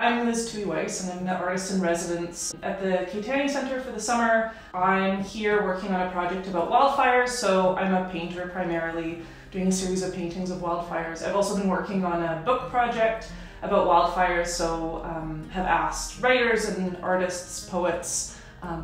I'm Liz Toohey-Wiese and I'm the artist in residence at the Toohey-Wiese for the summer. I'm here working on a project about wildfires, so I'm a painter primarily, doing a series of paintings of wildfires. I've also been working on a book project about wildfires, so have asked writers and artists, poets,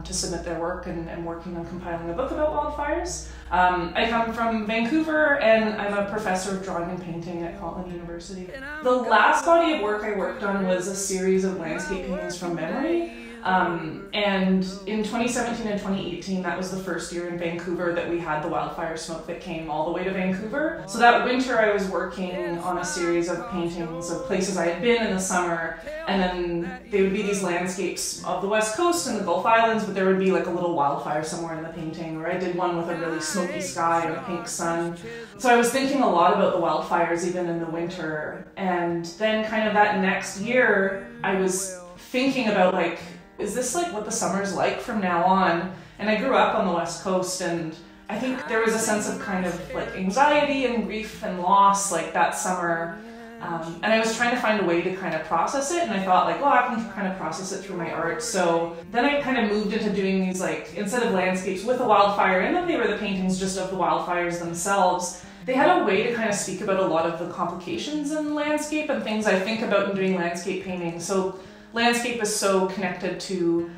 to submit their work, and I'm working on compiling a book about wildfires. I come from Vancouver and I'm a professor of drawing and painting at University. The last body of work I worked on was a series of landscape paintings from memory. And in 2017 and 2018, that was the first year in Vancouver that we had the wildfire smoke that came all the way to Vancouver. So that winter I was working on a series of paintings of places I had been in the summer, and then they would be these landscapes of the West Coast and the Gulf Islands, but there would be like a little wildfire somewhere in the painting, or I did one with a really smoky sky and a pink sun. So I was thinking a lot about the wildfires even in the winter, and then kind of that next year I was thinking about like, is this like what the summer's like from now on? And I grew up on the West Coast, and I think there was a sense of kind of like anxiety and grief and loss like that summer. And I was trying to find a way to kind of process it, and I thought like, well, I can kind of process it through my art. So then I kind of moved into doing these like, instead of landscapes with a wildfire, and then they were the paintings just of the wildfires themselves. They had a way to kind of speak about a lot of the complications in landscape and things I think about in doing landscape painting. So landscape is so connected to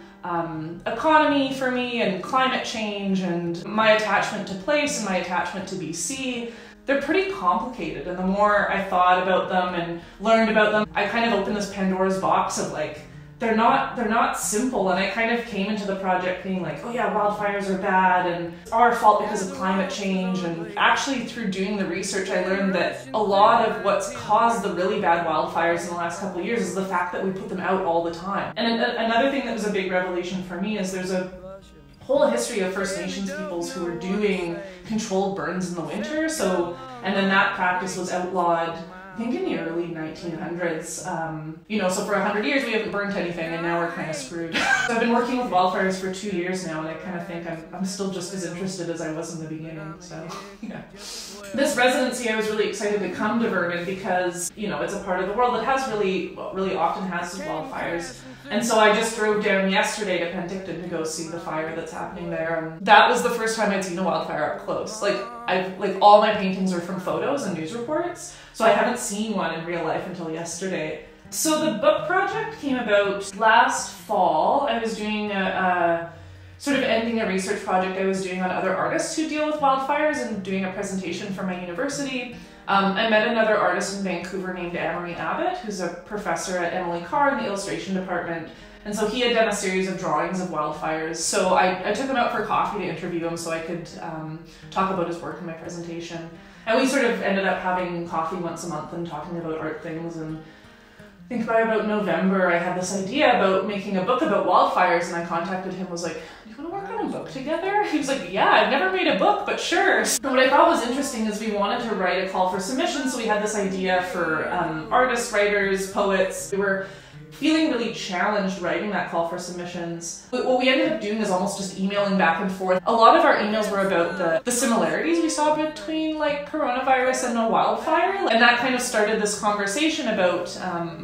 economy for me, and climate change, and my attachment to place and my attachment to BC. They're pretty complicated, and the more I thought about them and learned about them, I kind of opened this Pandora's box of like, they're not simple, and I kind of came into the project being like, oh yeah, wildfires are bad and it's our fault because of climate change. And actually through doing the research I learned that a lot of what's caused the really bad wildfires in the last couple of years is the fact that we put them out all the time. And another thing that was a big revelation for me is there's a whole history of First Nations peoples who were doing controlled burns in the winter. So, and then that practice was outlawed I think in the early 1900s. You know, so for 100 years we haven't burnt anything, and now we're kind of screwed. So I've been working with wildfires for 2 years now, and I kind of think I'm still just as interested as I was in the beginning, so yeah. This residency, I was really excited to come to Vernon because, you know, it's a part of the world that has really often has wildfires. And so I just drove down yesterday to Penticton to go see the fire that's happening there. And that was the first time I'd seen a wildfire up close. Like all my paintings are from photos and news reports, so I haven't seen one in real life until yesterday. So the book project came about last fall. I was doing sort of ending a research project I was doing on other artists who deal with wildfires and doing a presentation for my university. I met another artist in Vancouver named Amory Abbott, who's a professor at Emily Carr in the illustration department. And so he had done a series of drawings of wildfires. So I took him out for coffee to interview him so I could talk about his work in my presentation. And we sort of ended up having coffee once a month and talking about art things. And I think by about November, I had this idea about making a book about wildfires, and I contacted him, was like, do you want to work on a book together? He was like, yeah, I've never made a book, but sure. So what I thought was interesting is we wanted to write a call for submissions, so we had this idea for artists, writers, poets. We were feeling really challenged writing that call for submissions. What we ended up doing is almost just emailing back and forth. A lot of our emails were about the similarities we saw between like coronavirus and a wildfire. And that kind of started this conversation about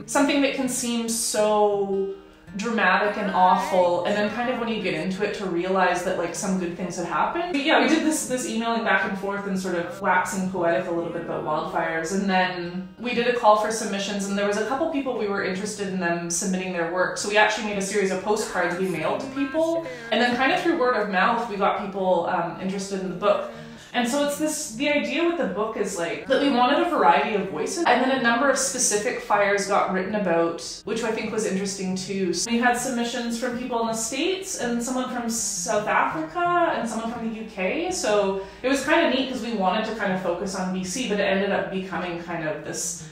something that can seem so dramatic and awful, and then kind of when you get into it to realize that like some good things have happened. But yeah, we did this emailing back and forth and sort of waxing poetic a little bit about wildfires, and then we did a call for submissions, and there was a couple people we were interested in them submitting their work, so we actually made a series of postcards we mailed to people, and then kind of through word of mouth we got people interested in the book. And so it's the idea with the book is like that we wanted a variety of voices, and then a number of specific fires got written about, which I think was interesting too. So we had submissions from people in the States, and someone from South Africa, and someone from the UK. So it was kind of neat because we wanted to kind of focus on BC, but it ended up becoming kind of this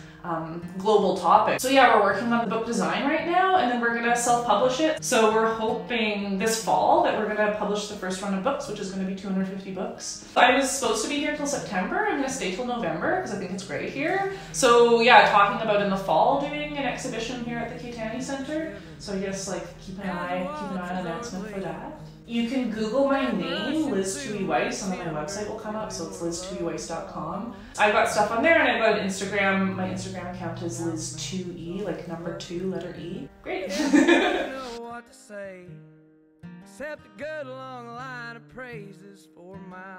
global topic. So yeah, we're working on the book design right now, and then we're gonna self-publish it. So we're hoping this fall that we're gonna publish the first run of books, which is gonna be 250 books. I was supposed to be here till September. I'm gonna stay till November because I think it's great here. So yeah, talking about in the fall doing an exhibition here at the Toohey-Wiese. So I guess like keep an eye on an announcement for that. You can Google my name, Liz Toohey-Wiese, and then my website will come up, so it's liztooheywiese.com. I've got stuff on there, and I've got an Instagram. My Instagram Instagram account is Liz2E, like number 2, letter E. Great. Know what to say, except a good long line of praises for my